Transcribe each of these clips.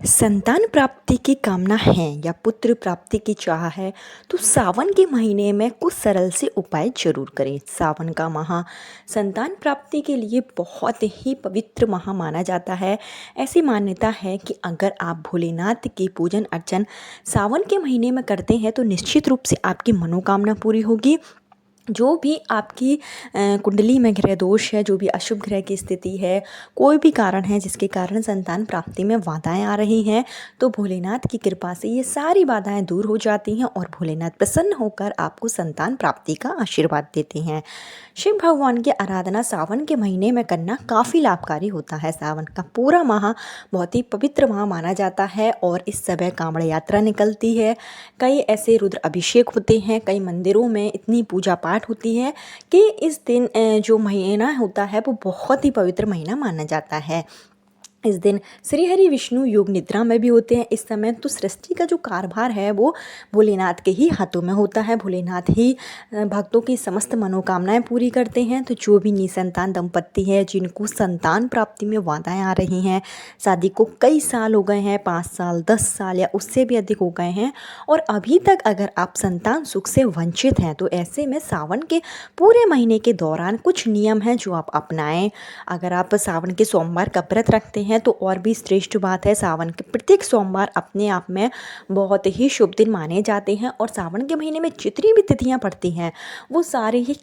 संतान प्राप्ति की कामना है या पुत्र प्राप्ति की चाह है तो सावन के महीने में कुछ सरल से उपाय जरूर करें। सावन का माह संतान प्राप्ति के लिए बहुत ही पवित्र माह माना जाता है। ऐसी मान्यता है कि अगर आप भोलेनाथ की पूजन अर्चन सावन के महीने में करते हैं तो निश्चित रूप से आपकी मनोकामना पूरी होगी। जो भी आपकी कुंडली में ग्रह दोष है, जो भी अशुभ ग्रह की स्थिति है, कोई भी कारण है जिसके कारण संतान प्राप्ति में बाधाएं आ रही हैं, तो भोलेनाथ की कृपा से ये सारी बाधाएं दूर हो जाती हैं और भोलेनाथ प्रसन्न होकर आपको संतान प्राप्ति का आशीर्वाद देते हैं। शिव भगवान की आराधना सावन के महीने में करना काफ़ी लाभकारी होता है। सावन का पूरा माह बहुत ही पवित्र माह माना जाता है और इस समय कांवड़ यात्रा निकलती है। कई ऐसे रुद्र अभिषेक होते हैं, कई मंदिरों में इतनी पूजा पाठ होती है कि इस दिन जो महीना होता है वो बहुत ही पवित्र महीना माना जाता है। इस दिन श्री हरि विष्णु योग निद्रा में भी होते हैं। इस समय तो सृष्टि का जो कारभार है वो भोलेनाथ के ही हाथों में होता है। भोलेनाथ ही भक्तों की समस्त मनोकामनाएं पूरी करते हैं। तो जो भी निसंतान दंपत्ति है, जिनको संतान प्राप्ति में बाधाएं आ रही हैं, शादी को कई साल हो गए हैं, 5 साल 10 साल या उससे भी अधिक हो गए हैं, और अभी तक अगर आप संतान सुख से वंचित हैं, तो ऐसे में सावन के पूरे महीने के दौरान कुछ नियम हैं जो आप अपनाएं। अगर आप सावन के सोमवार का व्रत रखते हैं तो और भी श्रेष्ठ बात है। सावन के प्रत्येक सोमवार अपने आप में बहुत ही शुभ दिन माने जाते हैं और सावन के महीने में जितनी भी तिथियां पड़ती हैं वो सारी ही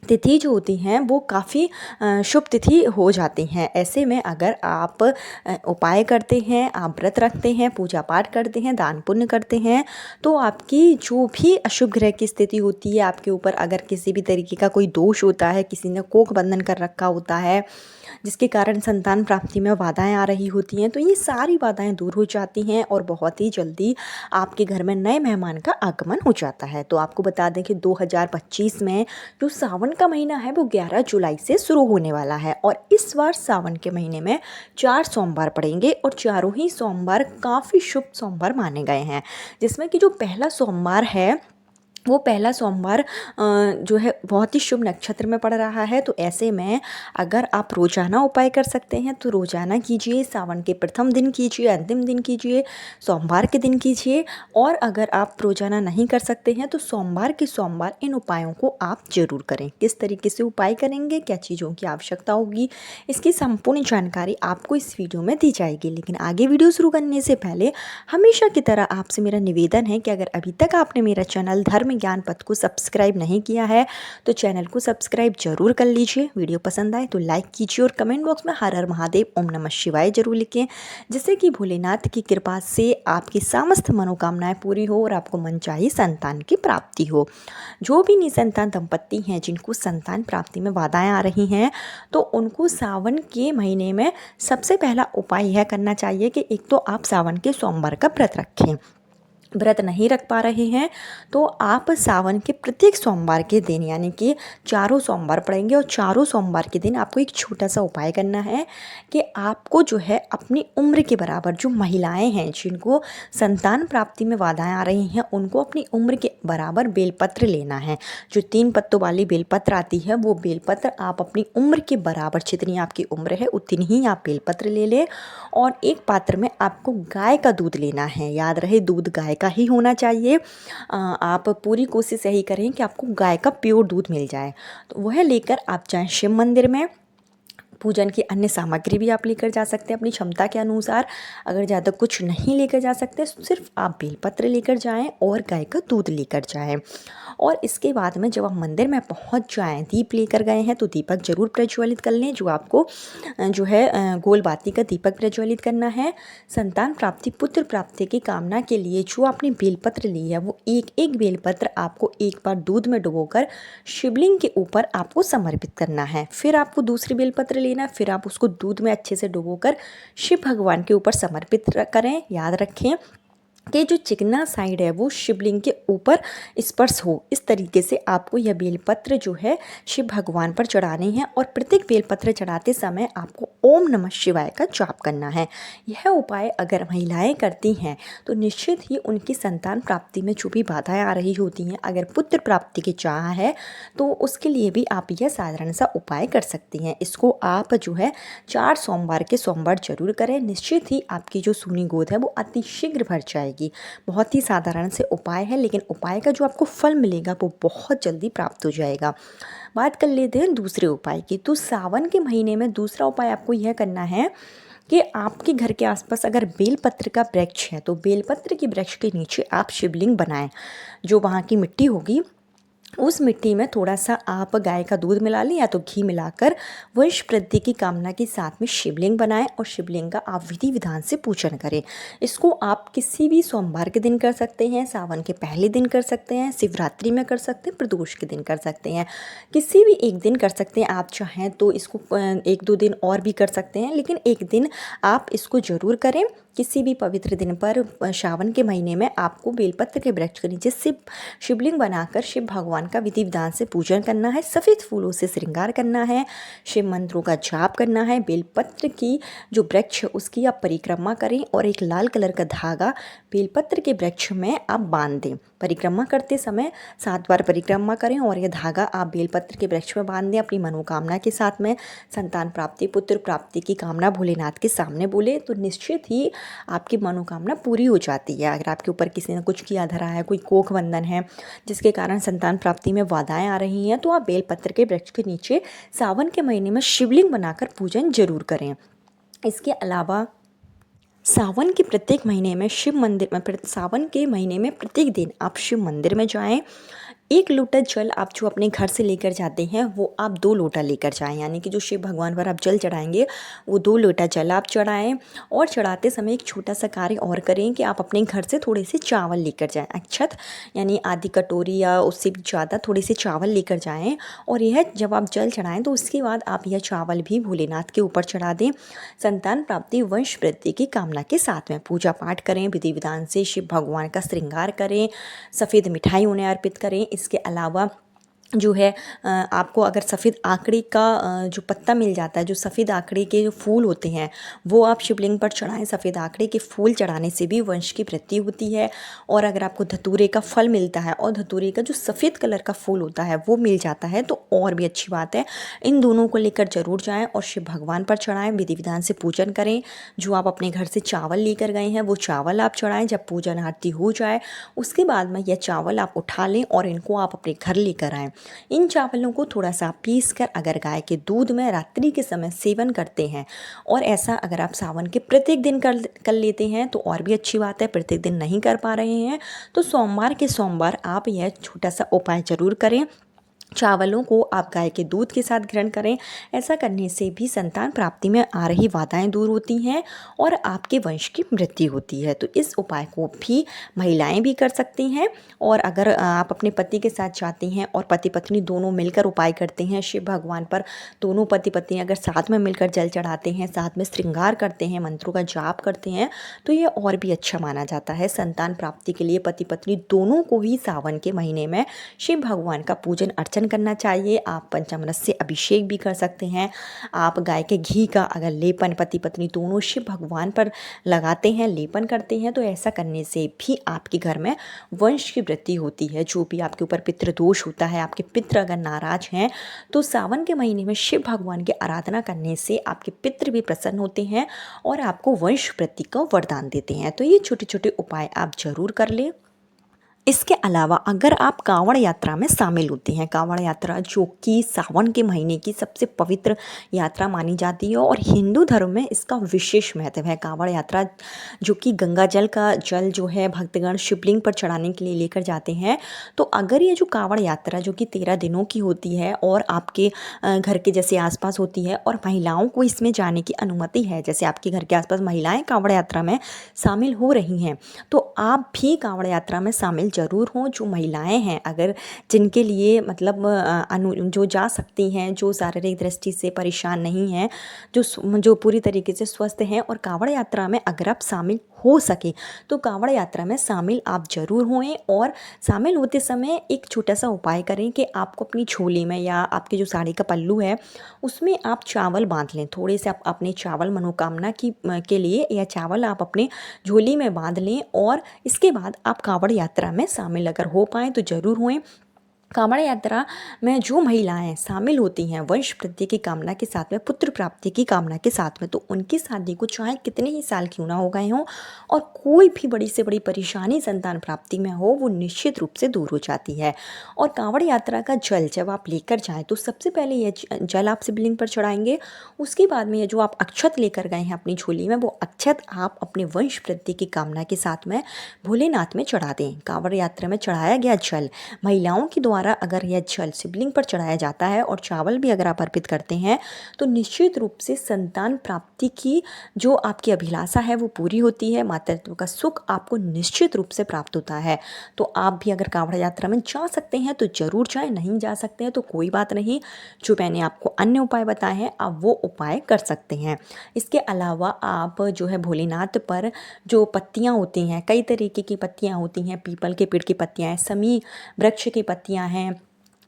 तिथि जो होती हैं वो काफ़ी शुभ तिथि हो जाती हैं। ऐसे में अगर आप उपाय करते हैं, आप व्रत रखते हैं, पूजा पाठ करते हैं, दान पुण्य करते हैं, तो आपकी जो भी अशुभ ग्रह की स्थिति होती है आपके ऊपर, अगर किसी भी तरीके का कोई दोष होता है, किसी ने कोख बंधन कर रखा होता है जिसके कारण संतान प्राप्ति में बाधाएं आ रही होती हैं, तो ये सारी बाधाएं दूर हो जाती हैं और बहुत ही जल्दी आपके घर में नए मेहमान का आगमन हो जाता है। तो आपको बता दें कि 2025 में जो सावन का महीना है वो 11 जुलाई से शुरू होने वाला है और इस बार सावन के महीने में 4 सोमवार पड़ेंगे और चारों ही सोमवार काफ़ी शुभ सोमवार माने गए हैं। जिसमें कि जो पहला सोमवार है वो पहला सोमवार जो है बहुत ही शुभ नक्षत्र में पड़ रहा है। तो ऐसे में अगर आप रोज़ाना उपाय कर सकते हैं तो रोज़ाना कीजिए, सावन के प्रथम दिन कीजिए, अंतिम दिन कीजिए, सोमवार के दिन कीजिए। और अगर आप रोज़ाना नहीं कर सकते हैं तो सोमवार के सोमवार इन उपायों को आप ज़रूर करें। किस तरीके से उपाय करेंगे, क्या चीज़ों की आवश्यकता होगी, इसकी संपूर्ण जानकारी आपको इस वीडियो में दी जाएगी। लेकिन आगे वीडियो शुरू करने से पहले हमेशा की तरह आपसे मेरा निवेदन है कि अगर अभी तक आपने मेरा चैनल धर्म ज्ञान पथ को सब्सक्राइब नहीं किया है तो चैनल को सब्सक्राइब जरूर कर लीजिए। वीडियो पसंद आए तो लाइक कीजिए और कमेंट बॉक्स में हर हर महादेव, ओम नमः शिवाय जरूर लिखें, जिससे कि भोलेनाथ की कृपा से आपकी समस्त मनोकामनाएं पूरी हो और आपको मनचाही संतान की प्राप्ति हो। जो भी निसंतान दंपत्ति हैं जिनको संतान प्राप्ति में बाधाएं आ रही हैं, तो उनको सावन के महीने में सबसे पहला उपाय यह करना चाहिए कि एक तो आप सावन के सोमवार का व्रत रखें। व्रत नहीं रख पा रहे हैं तो आप सावन के प्रत्येक सोमवार के दिन, यानी कि चारों सोमवार पड़ेंगे और चारों सोमवार के दिन आपको एक छोटा सा उपाय करना है कि आपको जो है अपनी उम्र के बराबर, जो महिलाएं हैं जिनको संतान प्राप्ति में बाधाएं आ रही हैं, उनको अपनी उम्र के बराबर बेलपत्र लेना है। जो 3 पत्तों वाली बेलपत्र आती है वो बेलपत्र आप अपनी उम्र के बराबर, जितनी आपकी उम्र है उतनी ही आप बेलपत्र ले लें और एक पात्र में आपको गाय का दूध लेना है। याद रहे दूध गाय का ही होना चाहिए। आप पूरी कोशिश यही करें कि आपको गाय का प्योर दूध मिल जाए। तो वह लेकर आप जाएं शिव मंदिर में। पूजन की अन्य सामग्री भी आप लेकर जा सकते हैं अपनी क्षमता के अनुसार। अगर ज़्यादा कुछ नहीं लेकर जा सकते सिर्फ आप बेलपत्र लेकर जाएं और गाय का दूध लेकर जाएं। और इसके बाद में जब आप मंदिर में पहुंच जाएं, दीप लेकर गए हैं तो दीपक जरूर प्रज्वलित कर लें। जो आपको जो है गोल बाती का दीपक प्रज्वलित करना है। संतान प्राप्ति, पुत्र प्राप्ति की कामना के लिए जो आपने बेलपत्र ली है वो एक एक बेलपत्र आपको एक बार दूध में डुबोकर शिवलिंग के ऊपर आपको समर्पित करना है। फिर आपको दूसरी बेलपत्र लेना, फिर आप उसको दूध में अच्छे से डुबोकर शिव भगवान के ऊपर समर्पित करें। याद रखें कि जो चिकना साइड है वो शिवलिंग के ऊपर स्पर्श हो। इस तरीके से आपको यह बेलपत्र जो है शिव भगवान पर चढ़ाने हैं और प्रत्येक बेलपत्र चढ़ाते समय आपको ओम नमः शिवाय का जाप करना है। यह उपाय अगर महिलाएं करती हैं तो निश्चित ही उनकी संतान प्राप्ति में जो भी बाधाएं आ रही होती हैं, अगर पुत्र प्राप्ति की चाह है तो उसके लिए भी आप यह साधारण सा उपाय कर सकती हैं। इसको आप जो है 4 सोमवार के सोमवार जरूर करें। निश्चित ही आपकी जो सूनी गोद है वो अति शीघ्र भर जाएगी। बहुत ही साधारण से उपाय है, लेकिन उपाय का जो आपको फल मिलेगा वो बहुत जल्दी प्राप्त हो जाएगा। बात कर लेते हैं दूसरे उपाय की। तो सावन के महीने में दूसरा उपाय आपको यह करना है कि आपके घर के आसपास अगर बेलपत्र का वृक्ष है तो बेलपत्र के वृक्ष के नीचे आप शिवलिंग बनाएं। जो वहाँ की मिट्टी होगी उस मिट्टी में थोड़ा सा आप गाय का दूध मिला लें या तो घी मिलाकर वंश वृद्धि की कामना के साथ में शिवलिंग बनाएं और शिवलिंग का आप विधि विधान से पूजन करें। इसको आप किसी भी सोमवार के दिन कर सकते हैं, सावन के पहले दिन कर सकते हैं, शिवरात्रि में कर सकते हैं, प्रदोष के दिन कर सकते हैं, किसी भी एक दिन कर सकते हैं। आप चाहें तो इसको 1-2 दिन और भी कर सकते हैं, लेकिन एक दिन आप इसको ज़रूर करें। किसी भी पवित्र दिन पर सावन के महीने में आपको बेलपत्र के वृक्ष के नीचे शिवलिंग बनाकर शिव भगवान का विधि विधान से पूजन करना है, सफ़ेद फूलों से श्रृंगार करना है, शिव मंत्रों का जाप करना है। बेलपत्र की जो वृक्ष है उसकी आप परिक्रमा करें और एक लाल कलर का धागा बेलपत्र के वृक्ष में आप बांध दें। परिक्रमा करते समय 7 बार परिक्रमा करें और यह धागा आप बेलपत्र के वृक्ष में बांध दें। अपनी मनोकामना के साथ में संतान प्राप्ति, पुत्र प्राप्ति की कामना भोलेनाथ के सामने बोले तो निश्चित ही आपकी मनोकामना पूरी हो जाती है। अगर आपके ऊपर किसी ने कुछ किया धरा है, कोई कोख बंधन है जिसके कारण संतान प्राप्ति में बाधाएं आ रही हैं, तो आप बेलपत्र के वृक्ष के नीचे सावन के महीने में शिवलिंग बनाकर पूजन जरूर करें। इसके अलावा सावन के प्रत्येक महीने में सावन के महीने में प्रत्येक दिन आप शिव मंदिर में जाएं। 1 लोटा जल आप जो अपने घर से लेकर जाते हैं वो आप 2 लोटा लेकर जाएं, यानी कि जो शिव भगवान पर आप जल चढ़ाएंगे वो 2 लोटा जल आप चढ़ाएं। और चढ़ाते समय एक छोटा सा कार्य और करें कि आप अपने घर से थोड़े से चावल लेकर जाएं, अक्षत यानी आधी कटोरी या उससे भी ज़्यादा थोड़े से चावल लेकर जाएं। और यह जब आप जल चढ़ाएं तो उसके बाद आप यह चावल भी भोलेनाथ के ऊपर चढ़ा दें। संतान प्राप्ति, वंश वृद्धि की कामना के साथ में पूजा पाठ करें, विधि विधान से शिव भगवान का श्रृंगार करें, सफ़ेद मिठाई उन्हें अर्पित करें। इसके अलावा जो है आपको अगर सफ़ेद आकड़ी का जो पत्ता मिल जाता है, जो सफ़ेद आकड़ी के जो फूल होते हैं वो आप शिवलिंग पर चढ़ाएं। सफ़ेद आकड़ी के फूल चढ़ाने से भी वंश की वृद्धि होती है। और अगर आपको धतूरे का फल मिलता है और धतूरे का जो सफ़ेद कलर का फूल होता है वो मिल जाता है तो और भी अच्छी बात है। इन दोनों को लेकर ज़रूर जाएँ और शिव भगवान पर चढ़ाएँ, विधि विधान से पूजन करें। जो आप अपने घर से चावल लेकर गए हैं वो चावल आप चढ़ाएँ। जब पूजन आरती हो जाए उसके बाद में यह चावल आप उठा लें और इनको आप अपने घर लेकर आएँ। इन चावलों को थोड़ा सा पीस कर अगर गाय के दूध में रात्रि के समय सेवन करते हैं, और ऐसा अगर आप सावन के प्रत्येक दिन कर लेते हैं तो और भी अच्छी बात है। प्रत्येक दिन नहीं कर पा रहे हैं तो सोमवार के सोमवार आप यह छोटा सा उपाय जरूर करें। चावलों को आप गाय के दूध के साथ ग्रहण करें। ऐसा करने से भी संतान प्राप्ति में आ रही बाधाएं दूर होती हैं और आपके वंश की वृद्धि होती है। तो इस उपाय को भी महिलाएं भी कर सकती हैं। और अगर आप अपने पति के साथ चाहती हैं और पति पत्नी दोनों मिलकर उपाय करते हैं शिव भगवान पर, दोनों पति पत्नी अगर साथ में मिलकर जल चढ़ाते हैं, साथ में श्रृंगार करते हैं, मंत्रों का जाप करते हैं तो ये और भी अच्छा माना जाता है। संतान प्राप्ति के लिए पति पत्नी दोनों को ही सावन के महीने में शिव भगवान का पूजन अर्चन करना चाहिए। आप पंचामृत से अभिषेक भी कर सकते हैं। आप गाय के घी का अगर लेपन पति पत्नी दोनों शिव भगवान पर लगाते हैं, लेपन करते हैं, तो ऐसा करने से भी आपके घर में वंश की वृद्धि होती है। जो भी आपके ऊपर पितृ दोष होता है, आपके पितृ अगर नाराज हैं तो सावन के महीने में शिव भगवान की आराधना करने से आपके पितृ भी प्रसन्न होते हैं और आपको वंश वृद्धि का वरदान देते हैं। तो ये छोटे छोटे उपाय आप जरूर कर लें। इसके अलावा अगर आप कांवड़ यात्रा में शामिल होते हैं, कांवड़ यात्रा जो कि सावन के महीने की सबसे पवित्र यात्रा मानी जाती है और हिंदू धर्म में इसका विशेष महत्व है। कांवड़ यात्रा जो कि गंगा जल का जल जो है भक्तगण शिवलिंग पर चढ़ाने के लिए लेकर जाते हैं। तो अगर ये जो कांवड़ यात्रा जो कि 13 दिनों की होती है और आपके घर के जैसे आसपास होती है और महिलाओं को इसमें जाने की अनुमति है, जैसे आपके घर के आसपास महिलाएं कांवड़ यात्रा में शामिल हो रही हैं, तो आप भी कांवड़ यात्रा में शामिल ज़रूर हों। जो महिलाएं हैं अगर जिनके लिए मतलब जो जा सकती हैं, जो शारीरिक दृष्टि से परेशान नहीं हैं, जो पूरी तरीके से स्वस्थ हैं और कांवड़ यात्रा में अगर आप शामिल हो सके तो कांवड़ यात्रा में शामिल आप ज़रूर होएं। और शामिल होते समय एक छोटा सा उपाय करें कि आपको अपनी झोली में या आपके जो साड़ी का पल्लू है उसमें आप चावल बांध लें। थोड़े से आप अपने चावल मनोकामना के लिए या चावल आप अपने झोली में बांध लें और इसके बाद आप कांवड़ यात्रा में शामिल अगर हो पाएँ तो ज़रूर होएं। कांवड़ यात्रा में जो महिलाएं शामिल होती हैं वंश वृद्धि की कामना के साथ में, पुत्र प्राप्ति की कामना के साथ में, तो उनकी शादी को चाहे कितने ही साल क्यों ना हो गए हों और कोई भी बड़ी से बड़ी परेशानी संतान प्राप्ति में हो वो निश्चित रूप से दूर हो जाती है। और कांवड़ यात्रा का जल जब आप लेकर जाएं तो सबसे पहले ये जल आप शिवलिंग पर चढ़ाएंगे। उसके बाद में ये जो आप अक्षत लेकर गए हैं अपनी झोली में वो अक्षत आप अपने वंश वृद्धि की कामना के साथ में भोलेनाथ में चढ़ा दें। कांवड़ यात्रा में चढ़ाया गया जल महिलाओं के द्वारा अगर यह जल शिवलिंग पर चढ़ाया जाता है और चावल भी अगर आप अर्पित करते हैं तो निश्चित रूप से संतान प्राप्ति की जो आपकी अभिलाषा है वो पूरी होती है। मातृत्व का सुख आपको निश्चित रूप से प्राप्त होता है। तो आप भी अगर कांवड़ यात्रा में जा सकते हैं तो ज़रूर जाएं, नहीं जा सकते हैं तो कोई बात नहीं। जो मैंने आपको अन्य उपाय बताए हैं आप वो उपाय कर सकते हैं। इसके अलावा आप जो है भोलेनाथ पर जो पत्तियाँ होती हैं, कई तरीके की पत्तियाँ होती हैं, पीपल के पेड़ की पत्तियाँ हैं, समी वृक्ष की पत्तियाँ हैं,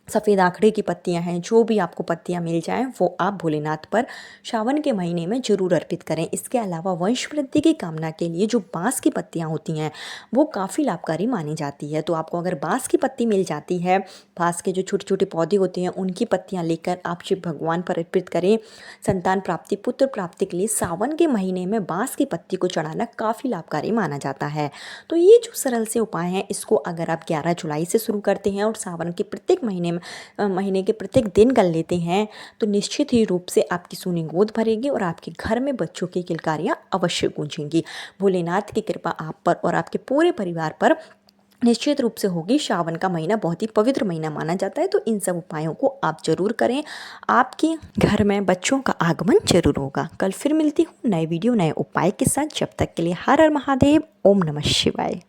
सफ़ेद आखड़े की पत्तियां हैं, जो भी आपको पत्तियां मिल जाएं वो आप भोलेनाथ पर सावन के महीने में ज़रूर अर्पित करें। इसके अलावा वंश वृद्धि की कामना के लिए जो बाँस की पत्तियां होती हैं वो काफ़ी लाभकारी मानी जाती है। तो आपको अगर बाँस की पत्ती मिल जाती है, बाँस के जो छोटे छोटे पौधे होते हैं उनकी पत्तियाँ लेकर आप शिव भगवान पर अर्पित करें। संतान प्राप्ति, पुत्र प्राप्ति के लिए सावन के महीने में बाँस की पत्ती को चढ़ाना काफ़ी लाभकारी माना जाता है। तो ये जो सरल से उपाय हैं इसको अगर आप 11 जुलाई से शुरू करते हैं और सावन के प्रत्येक महीने के प्रत्येक दिन कर लेते हैं तो निश्चित ही रूप से आपकी सोनी गोद भरेगी और आपके घर में बच्चों की किलकारियाँ अवश्य गूंजेंगी। भोलेनाथ की कृपा आप पर और आपके पूरे परिवार पर निश्चित रूप से होगी। श्रावण का महीना बहुत ही पवित्र महीना माना जाता है तो इन सब उपायों को आप जरूर करें। आपके घर में बच्चों का आगमन जरूर होगा। कल फिर मिलती हूँ नए वीडियो नए उपाय के साथ। जब तक के लिए हर हर महादेव, ओम नमः शिवाय।